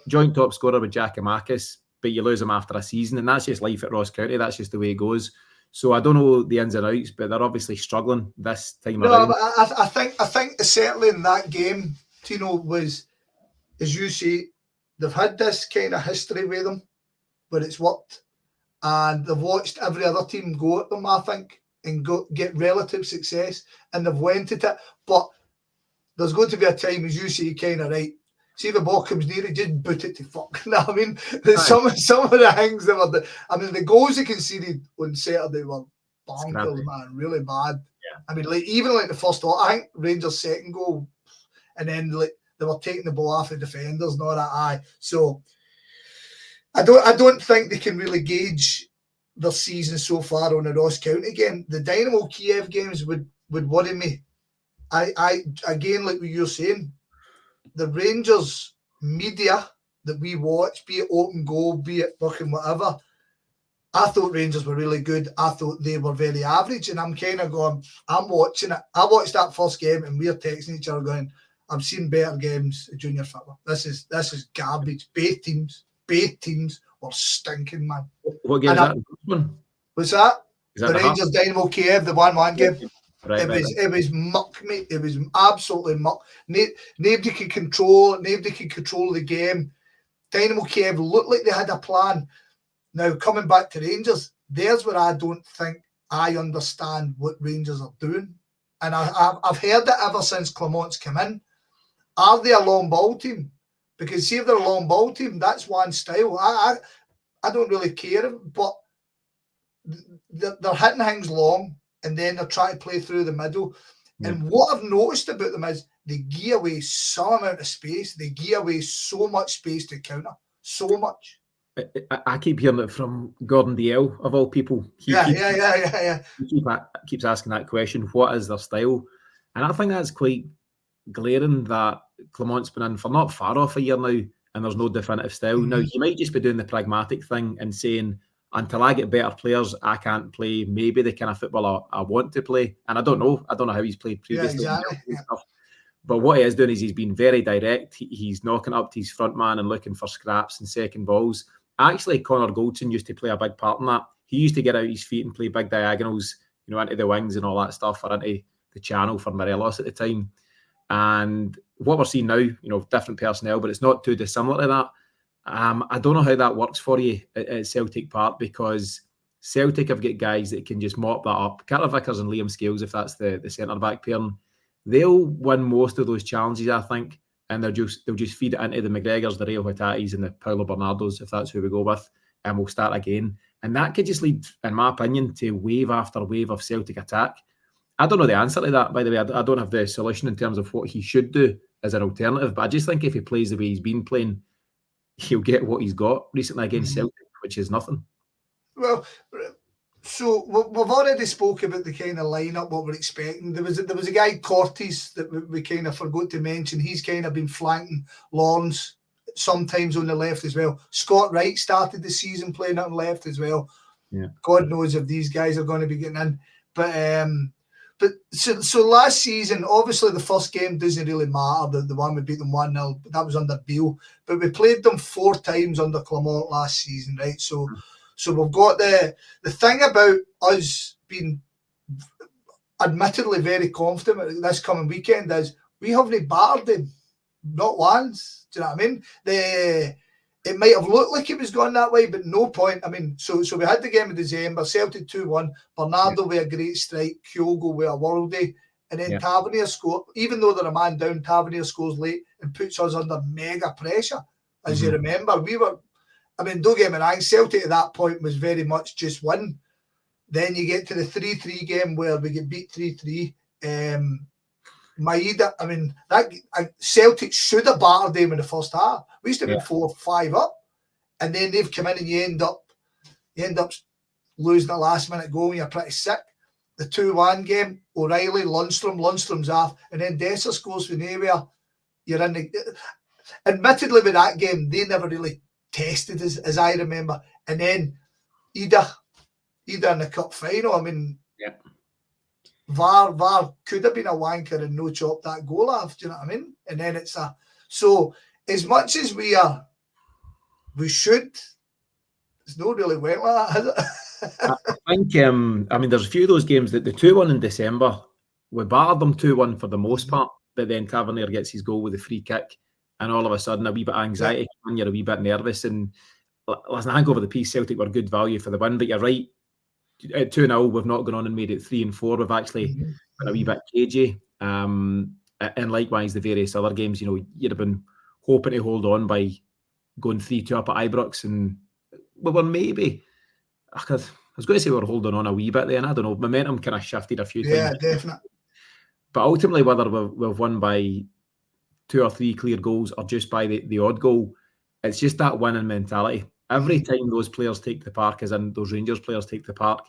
Joint top scorer with Giacomakis, but you lose him after a season, and that's just life at Ross County. That's just the way it goes. So I don't know the ins and outs, but they're obviously struggling this time around. No, but I think certainly in that game, Tino, was, as you say, they've had this kind of history with them, but it's worked, and they've watched every other team go at them, I think, and get relative success, and they've went at it. But there's going to be a time, as you say, kind of right. See if the ball comes near it, just boot it to fuck. You know what I mean? Some of the things that were the goals they conceded on Saturday were bonkers, man, really bad. Yeah. I mean, even the first one, I think Rangers' second goal, and then they were taking the ball off the defenders and all that. So I don't think they can really gauge their season so far on the Ross County game. The Dynamo Kiev games would worry me. I again, like what you're saying, the Rangers media that we watch, be it Open Goal, be it fucking whatever, I thought Rangers were really good. I thought they were very average, and I'm kind of going, I'm watching it. I watched that first game, and we're texting each other going, I've seen better games of junior football. This is garbage. Both teams were stinking, man. What game is that? What's that? The Rangers Dynamo Kiev, the 1-1 game. Right, it was muck, mate. It was absolutely muck. Nobody could control it. Nobody could control the game. Dynamo Kiev looked like they had a plan. Now, coming back to Rangers, there's where I don't think I understand what Rangers are doing. And I've heard it ever since Clement's come in. Are they a long ball team? Because see if they're a long ball team, that's one style. I don't really care, but they're hitting things long, and then they're trying to play through the middle. Yeah. And what I've noticed about them is they give away some amount of space. They give away so much space to counter. So much. I keep hearing it from Gordon Dalziel, of all people. He keeps asking that question, what is their style? And I think that's quite glaring that Clement's been in for not far off a year now, and there's no definitive style. Now, he might just be doing the pragmatic thing and saying, until I get better players, I can't play maybe the kind of football I want to play. And I don't know how he's played previously. Yeah, exactly. But what he is doing is he's been very direct. He's knocking up to his front man and looking for scraps and second balls. Actually, Connor Goldson used to play a big part in that. He used to get out his feet and play big diagonals, into the wings and all that stuff, or into the channel for Morelos at the time. And what we're seeing now, different personnel, but it's not too dissimilar to that. I don't know how that works for you at Celtic Park, because Celtic have got guys that can just mop that up. Carter Vickers and Liam Scales, if that's the centre-back pairing, they'll win most of those challenges, I think, and they'll just feed it into the McGregors, the Rio Hitatis and the Paulo Bernardos, if that's who we go with, and we'll start again. And that could just lead, in my opinion, to wave after wave of Celtic attack. I don't know the answer to that, by the way. I don't have the solution in terms of what he should do as an alternative, but I just think if he plays the way he's been playing, he'll get what he's got recently against Celtic, which is nothing. Well, so we've already spoke about the kind of lineup, what we're expecting. There was a guy, Cortes, that we kind of forgot to mention. He's kind of been flanking Lawrence sometimes on the left as well. Scott Wright started the season playing on left as well. Yeah. God knows if these guys are going to be getting in. But so last season, obviously the first game doesn't really matter. The one we beat them 1-0, that was under Beale. But we played them 4 times under Clement last season, right? So we've got the thing about us being admittedly very confident this coming weekend is we haven't battered them, not once. Do you know what I mean? It might have looked like it was going that way, but no point. I mean, so we had the game in December, Celtic 2-1, Bernardo with a great strike, Kyogo with a worldie, and then Tavernier scored. Even though they're a man down, Tavernier scores late and puts us under mega pressure. As you remember, don't get me wrong, Celtic at that point was very much just win. Then you get to the 3-3 game where we get beat 3-3. Maeda, Celtic should have battered them in the first half. We used to be 4-5 up, and then they've come in and you end up losing a last minute goal and you're pretty sick. The 2-1 game, O'Reilly, Lundstrom's off, and then Dessers scores from nowhere. You're in the. Admittedly, with that game, they never really tested us, as I remember. And then Ida in the cup final. VAR could have been a wanker and no chop that goal off. Do you know what I mean? And then so as much as we should. It's not really went like that, has it? I think there's a few of those games that the 2-1 in December, we battered them 2-1 for the most part, but then Tavernier gets his goal with a free kick, and all of a sudden a wee bit of anxiety, and you're a wee bit nervous. And listen, I think over the piece, Celtic were good value for the win, but you're right. At 2-0, we've not gone on and made it 3 and 4. We've actually been a wee bit cagey. And likewise, the various other games, you'd have been hoping to hold on by going 3-2 up at Ibrox, and we were maybe, I was going to say we were holding on a wee bit then. I don't know. Momentum kind of shifted a few times. Yeah, definitely. But ultimately, whether we've won by 2 or 3 clear goals or just by the odd goal, it's just that winning mentality. Every time those players take the park, as in those Rangers players take the park,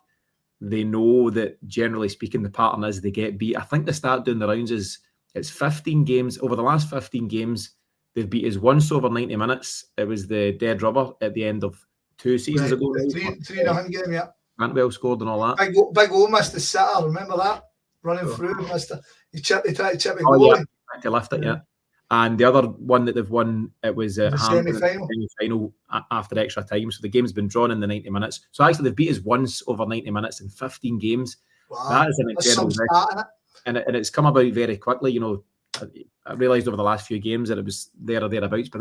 they know that generally speaking, the pattern is they get beat. I think the stat doing the rounds is it's 15 games. Over the last 15 games, they've beat us once over 90 minutes. It was the dead rubber at the end of 2 seasons ago. 3-0 game, yeah. Cantwell scored and all that. Big O missed the sitter, remember that? Running through, he tried to chip a goalie. Yeah, tried to lift it, yeah. And the other one that they've won, it was the semi-final after extra time. So the game's been drawn in the 90 minutes. So actually, they've beat us once over 90 minutes in 15 games. Wow. That is an incredible record. And it's come about very quickly. I realised over the last few games that it was there or thereabouts, but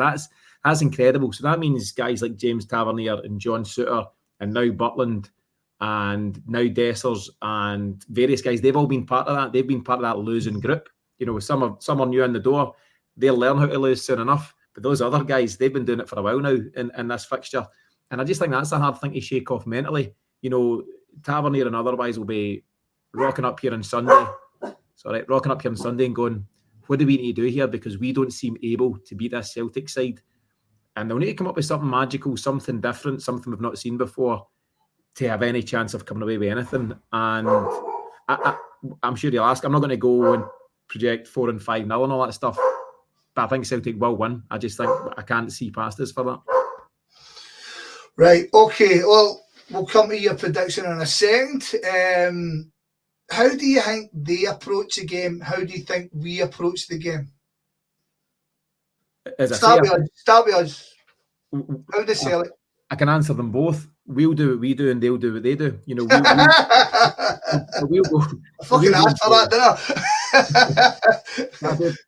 that's incredible. So that means guys like James Tavernier and John Souttar and now Butland and now Dessers and various guys, they've all been part of that. They've been part of that losing group. Some are new in the door. They'll learn how to lose soon enough. But those other guys, they've been doing it for a while now in this fixture. And I just think that's a hard thing to shake off mentally. Tavernier and otherwise will be rocking up here on Sunday and going, what do we need to do here? Because we don't seem able to beat this Celtic side. And they'll need to come up with something magical, something different, something we've not seen before to have any chance of coming away with anything. And I'm sure you'll ask, I'm not going to go and project 4 and 5-0 and all that stuff, but I think Celtic will win. I just think I can't see past us for that. Right, okay. Well, we'll come to your prediction in a second. How do you think they approach the game? How do you think we approach the game? Start with us. How do Celtic? I can answer them both. We'll do what we do and they'll do what they do. You know, we'll go. I fucking asked for that, didn't I?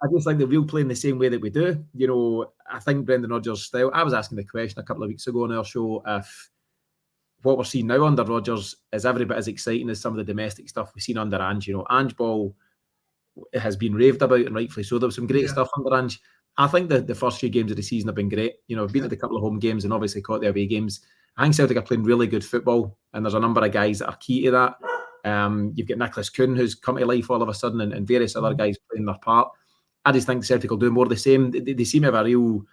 I just think that we'll play in the same way that we do. You know, I think Brendan Rodgers' style. I was asking the question a couple of weeks ago on our show if what we're seeing now under Rodgers is every bit as exciting as some of the domestic stuff we've seen under Ange. You know, Ange ball has been raved about, and rightfully so. There was some great stuff under Ange. I think the first few games of the season have been great. You know, I've been at a couple of home games and obviously caught the away games. I think Celtic are playing really good football, and there's a number of guys that are key to that. You've got Nicholas Kuhn, who's come to life all of a sudden, and various other guys playing their part. I just think Celtic will do more of the same. They seem to have a real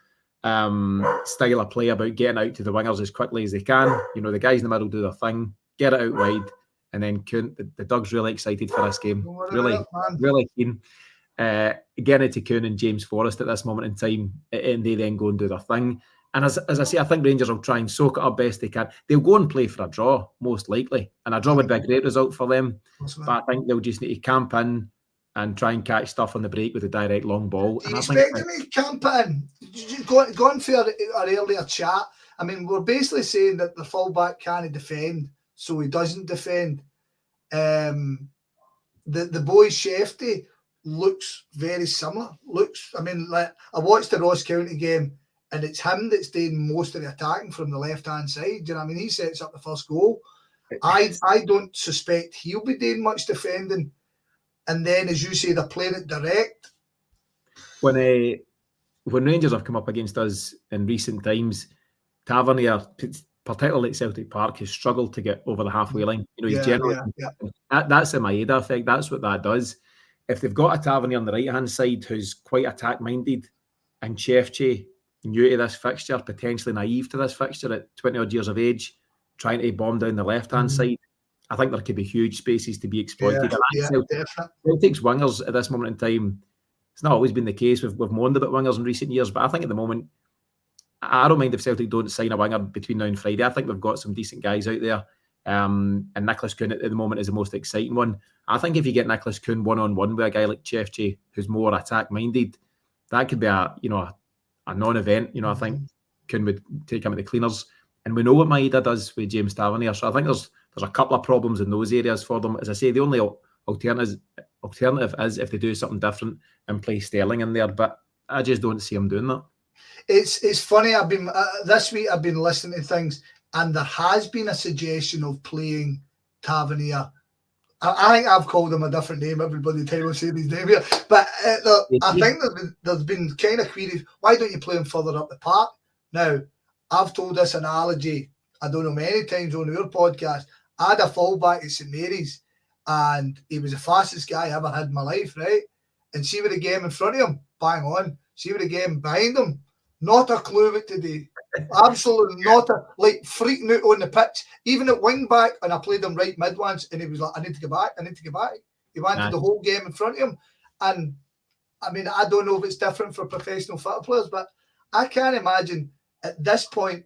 style of play about getting out to the wingers as quickly as they can. You know, the guys in the middle do their thing, get it out wide, and then Kuhn, the Doug's really excited for this game. Really keen. Getting it to Kuhn and James Forrest at this moment in time, and they then go and do their thing. And as I say, I think Rangers will try and soak it up best they can. They'll go and play for a draw, most likely. And a draw would be a great result for them. But I think they'll just need to camp in and try and catch stuff on the break with a direct long ball. Do you expect them to camp in? Going for our earlier chat, I mean, we're basically saying that the fullback can't defend, so he doesn't defend. The boy Shefty looks very similar. I mean, like I watched the Ross County game, and it's him that's doing most of the attacking from the left-hand side. You know what I mean? He sets up the first goal. I don't suspect he'll be doing much defending. And then, as you say, they're playing it direct. When Rangers have come up against us in recent times, Tavernier, particularly at Celtic Park, has struggled to get over the halfway line. You know, he's generally that's the Maeda effect. That's what that does. If they've got a Tavernier on the right-hand side who's quite attack-minded, and Chefche, new to this fixture, potentially naive to this fixture at 20-odd years of age, trying to bomb down the left-hand side, I think there could be huge spaces to be exploited. Celtic's wingers at this moment in time, it's not always been the case. We've moaned about wingers in recent years, but I think at the moment, I don't mind if Celtic don't sign a winger between now and Friday. I think we've got some decent guys out there. And Nicholas Kuhn at the moment is the most exciting one. I think if you get Nicholas Kuhn one-on-one with a guy like Chefche, who's more attack-minded, that could be a non-event. You know, I think Kuhn would take him at the cleaners. And we know what Maeda does with James Tavernier. So I think there's a couple of problems in those areas for them. As I say, the only alternative is if they do something different and play Sterling in there. But I just don't see him doing that. It's funny. I've been this week. I've been listening to things, and there has been a suggestion of playing Tavernier. I think I've called him a different name. Everybody tell me saying his name here, but I think there's been kind of queries. Why don't you play him further up the park? Now, I've told this analogy, I don't know, many times on your podcast. I had a fullback at St Mary's, and he was the fastest guy I ever had in my life, right? And see with the game in front of him, bang on. See with the game behind him, not a clue what to do. Absolutely not freaking out on the pitch. Even at wing back, and I played him right mid once, and he was like, I need to get back. He wanted the whole game in front of him. And I mean, I don't know if it's different for professional football players, but I can't imagine at this point,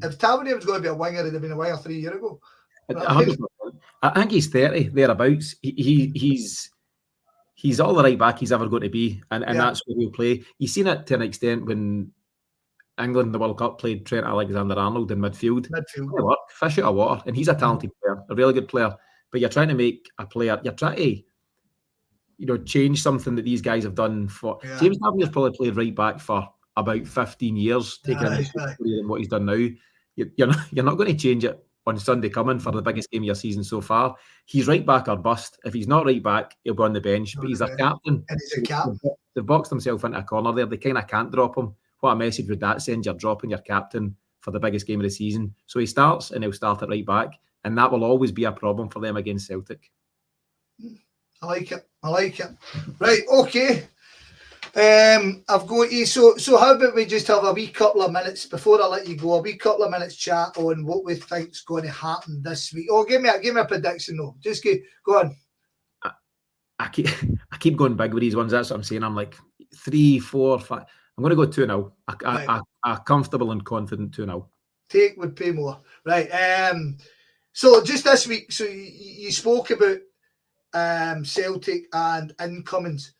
if Tavernier was going to be a winger, he'd have been a winger 3 years ago. I think he's 30, thereabouts. He's all the right back he's ever going to be, and that's where he'll play. You've seen it to an extent when England in the World Cup played Trent Alexander-Arnold in midfield. Fish out of water, and he's a talented player, a really good player. But you're trying to make a player, you're trying to, change something that these guys have done for. James Tavernier's probably played right back for about 15 years, taking in what he's done now. You're not going to change it on Sunday coming for the biggest game of your season so far. He's right back or bust. If he's not right back, he'll go on the bench. But he's a captain. And he's a captain. They've boxed themselves into a corner there. They kind of can't drop him. What a message would that send? You're dropping your captain for the biggest game of the season. So he starts, and he'll start at right back. And that will always be a problem for them against Celtic. I like it. Right, okay. I've got you. So how about we just have a wee couple of minutes before I let you go? A wee couple of minutes chat on what we think's going to happen this week. Oh, give me a prediction though. Just go on. I keep going big with these ones. That's what I'm saying. I'm like 3, 4, 5. I'm going to go 2-0. A comfortable and confident 2-0. Take would pay more, right? So just this week, so you spoke about Celtic and incomings.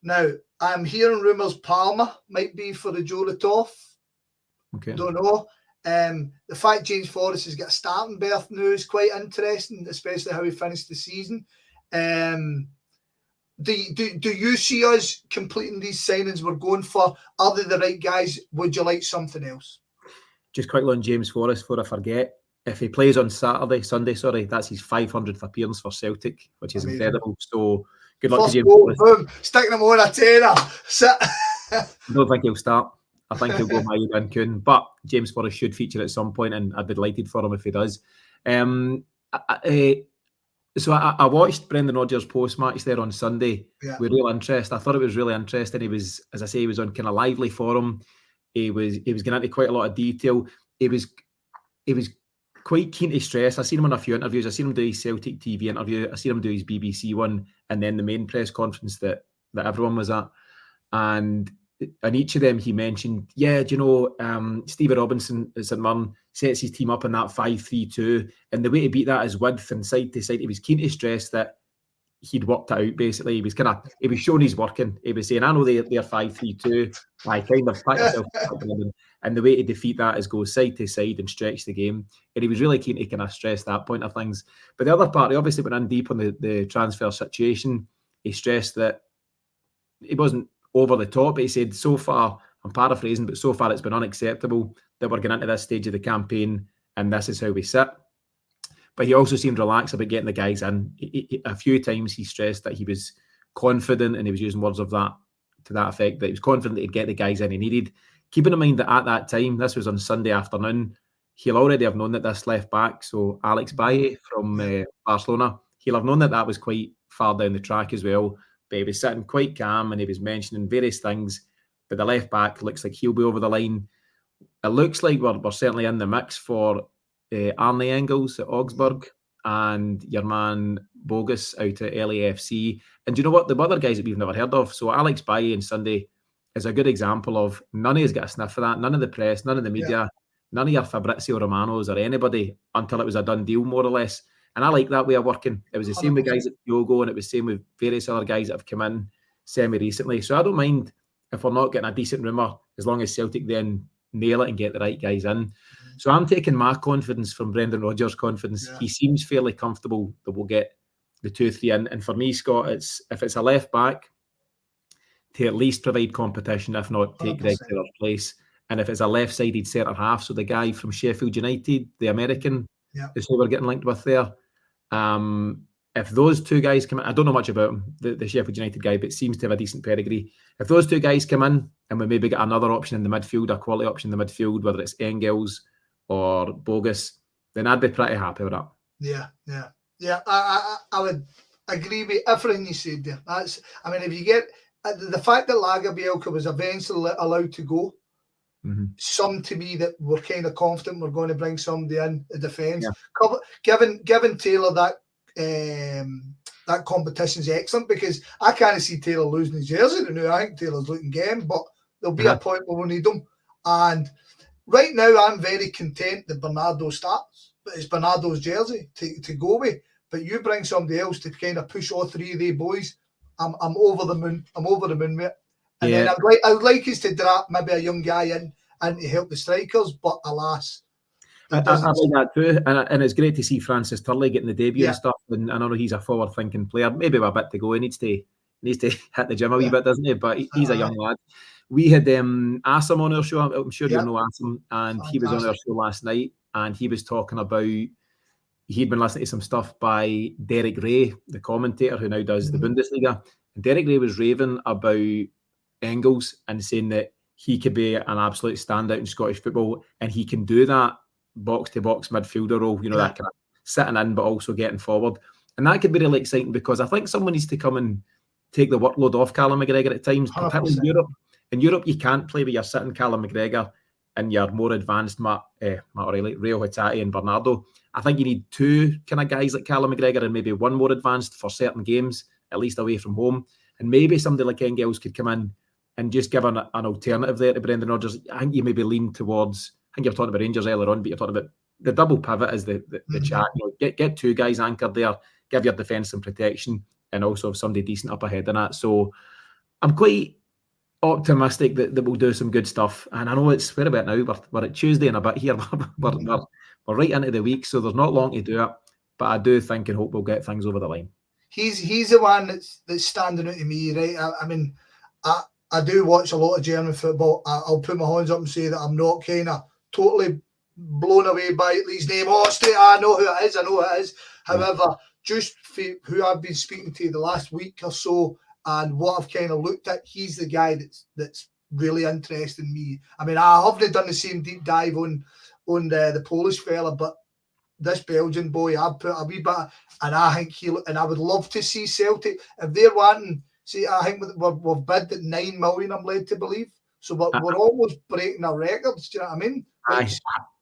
Now I'm hearing rumours Palmer might be for the Joe Ratoff. Okay. Don't know. The fact James Forrest has got a starting berth now is quite interesting, especially how he finished the season. Do you see us completing these signings we're going for? Are they the right guys? Would you like something else? Just quickly on James Forrest, before I forget, if he plays on Sunday, that's his 500th appearance for Celtic, which is incredible. So good luck to James Forrest. Boom, sticking him on a tenner. I don't think he'll start. I think he'll go Mayu and Kuhn, but James Forrest should feature at some point, and I'd be delighted for him if he does. So I watched Brendan Rodgers' post-match there on Sunday with real interest. I thought it was really interesting. He was, as I say, he was on kind of lively forum. He was getting into quite a lot of detail. He was quite keen to stress. I've seen him on a few interviews. I've seen him do his Celtic TV interview. I've seen him do his BBC one, and then the main press conference that everyone was at. And in each of them, he mentioned, Stevie Robinson at St Mirren sets his team up in that 5-3-2, and the way to beat that is width and side to side. He was keen to stress that he'd worked it out. Basically, he was showing he's working. He was saying, "I know they're 5-3-2. I kind of pat yourself," and the way to defeat that is go side to side and stretch the game. And he was really keen to kind of stress that point of things. But the other part, he obviously went in deep on the transfer situation. He stressed that he wasn't over the top. He said, so far, I'm paraphrasing, but so far it's been unacceptable that we're getting into this stage of the campaign and this is how we sit. But he also seemed relaxed about getting the guys in. A few times he stressed that he was confident, and he was using words of that to that effect, that he was confident that he'd get the guys in he needed. Keeping in mind that at that time, this was on Sunday afternoon, he'll already have known that this left back, so Alex Baye from Barcelona, he'll have known that was quite far down the track as well. But he was sitting quite calm and he was mentioning various things. But the left back looks like he'll be over the line. It looks like we're certainly in the mix for Arne Engels at Augsburg and your man Bogus out at LAFC. And do you know what? The other guys that we've never heard of. So Alex Baye on Sunday is a good example of none of us got a sniff for that. None of the press, none of the media, none of your Fabrizio Romanos or anybody until it was a done deal, more or less. And I like that way of working. It was the same with guys at Yogo, and it was the same with various other guys that have come in semi-recently. So I don't mind if we're not getting a decent rumour, as long as Celtic then nail it and get the right guys in. So I'm taking my confidence from Brendan Rodgers' confidence. He seems fairly comfortable that we'll get the 2-3 in. And for me, Scott, if it's a left back, to at least provide competition, if not take Greg Taylor's place. And if it's a left-sided centre half, so the guy from Sheffield United, the American, is who we're getting linked with there. If those two guys come in, I don't know much about him, the Sheffield United guy, but seems to have a decent pedigree. If those two guys come in and we maybe get another option in the midfield, a quality option in the midfield, whether it's Engels or Bogus, then I'd be pretty happy with that. Yeah. I would agree with everything you said there. If you get the fact that Lagerbielke was eventually allowed to go, some to me that we're kind of confident we're going to bring somebody in the defence. Giving Taylor that competition is excellent, because I can't see Taylor losing his jersey. I think Taylor's looking game, but there'll be a point where we'll need him. And right now, I'm very content that Bernardo starts, but it's Bernardo's jersey to go with. But you bring somebody else to kind of push all three of the boys. I'm over the moon. I'm over the moon, mate. And then I'd like us to drop maybe a young guy in and to help the strikers, but alas. I like that too. And it's great to see Francis Turley getting the debut and stuff. And I know he's a forward-thinking player. Maybe a bit to go. He needs to hit the gym a wee bit, doesn't he? But he's a young lad. We had Asim on our show. I'm sure you know Asim. And he was on our show last night. And he was talking about, he'd been listening to some stuff by Derek Ray, the commentator who now does the Bundesliga. And Derek Ray was raving about Engels and saying that he could be an absolute standout in Scottish football, and he can do that box-to-box midfielder role, that kind of sitting in but also getting forward. And that could be really exciting, because I think someone needs to come and take the workload off Callum McGregor at times, particularly in 100%. Europe. In Europe, you can't play with your sitting Callum McGregor and your more advanced Matt O'Reilly, Rio Hitati and Bernardo. I think you need two kind of guys like Callum McGregor and maybe one more advanced for certain games, at least away from home. And maybe somebody like Engels could come in and just give an alternative there to Brendan Rodgers. I think you maybe lean towards, I think you're talking about Rangers earlier on, but you're talking about the double pivot as the chat. You know, get two guys anchored there, give your defence some protection, and also have somebody decent up ahead in that. So I'm quite optimistic that we'll do some good stuff. And I know it's, where about now? We're at Tuesday and a bit here. We're right into the week, so there's not long to do it. But I do think and hope we'll get things over the line. He's the one that's standing out to me, right? I mean, I do watch a lot of German football. I'll put my hands up and say that I'm not kind of totally blown away by his name. I know who it is. However, just for who I've been speaking to the last week or so and what I've kind of looked at, he's the guy that's really interesting me. I mean, I haven't done the same deep dive on the Polish fella, but this Belgian boy, I've put a wee bit, and I think and I would love to see Celtic if they're wanting. See, I think we've bid at 9 million, I'm led to believe. So we're almost breaking our records. Do you know what I mean?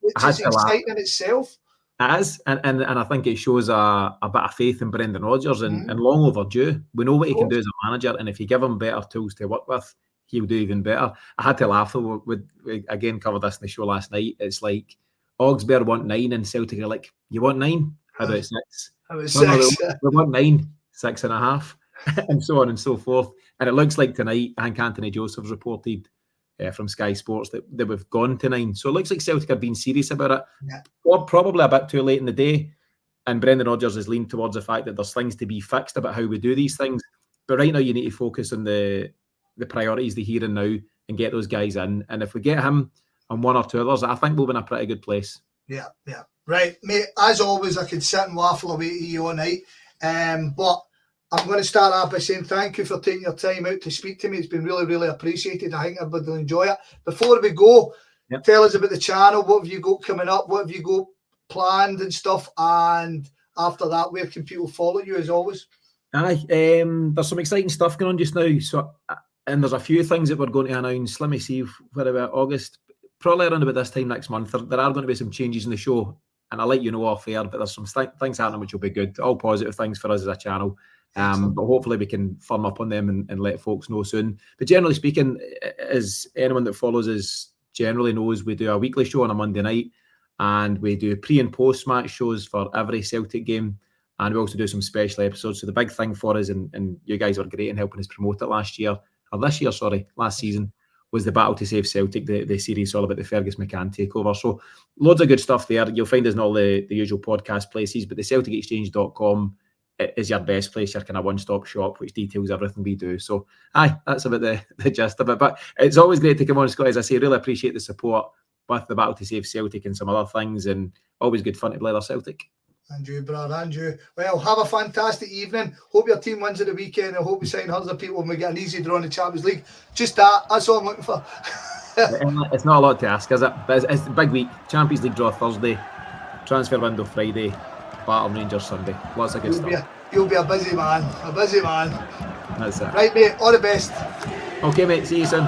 Which is exciting in itself. It is, and I think it shows a bit of faith in Brendan Rodgers and long overdue. We know what he can do as a manager, and if you give him better tools to work with, he'll do even better. I had to laugh. We again covered this in the show last night. It's like Augsburg want 9 and Celtic are like, you want 9? How about 6? We want 9, 6.5, and so on and so forth. And it looks like tonight, I think Anthony Joseph's reported from Sky Sports that we've gone to 9. So it looks like Celtic are being serious about it. Yeah. Or probably a bit too late in the day. And Brendan Rodgers has leaned towards the fact that there's things to be fixed about how we do these things. But right now you need to focus on the priorities, the here and now, and get those guys in. And if we get him and one or two others, I think we'll be in a pretty good place. Yeah. Right, mate. As always, I could sit and waffle away to you all night. But I'm going to start off by saying thank you for taking your time out to speak to me. It's been really, really appreciated. I think everybody will enjoy it. Before we go, tell us about the channel. What have you got coming up? What have you got planned and stuff? And after that, where can people follow you as always? There's some exciting stuff going on just now. So, and there's a few things that we're going to announce. Let me see, where about August? Probably around about this time next month. There are going to be some changes in the show, and I'll let you know off air, but there's some things happening which will be good. All positive things for us as a channel. But hopefully we can firm up on them and let folks know soon. But generally speaking, as anyone that follows us generally knows, we do a weekly show on a Monday night, and we do pre and post match shows for every Celtic game, and we also do some special episodes. So the big thing for us, and you guys were great in helping us promote it last season, was the Battle to Save Celtic, the series all about the Fergus McCann takeover. So loads of good stuff there. You'll find us in all the usual podcast places, but the CelticExchange.com is your best place, your kind of one-stop shop, which details everything we do. So, that's about the gist of it. But it's always great to come on, Scott. As I say, really appreciate the support with the Battle to Save Celtic and some other things, and always good fun to blether Celtic. Andrew, brother, Andrew. Well, have a fantastic evening. Hope your team wins at the weekend. I hope we sign hundreds of people and we get an easy draw in the Champions League. Just that's all I'm looking for. It's not a lot to ask, is it? But it's a big week. Champions League draw Thursday, transfer window Friday, Battle Rangers Sunday. Lots of good stuff. You'll be a busy man. That's it. Right, mate. All the best. Okay, mate. See you soon.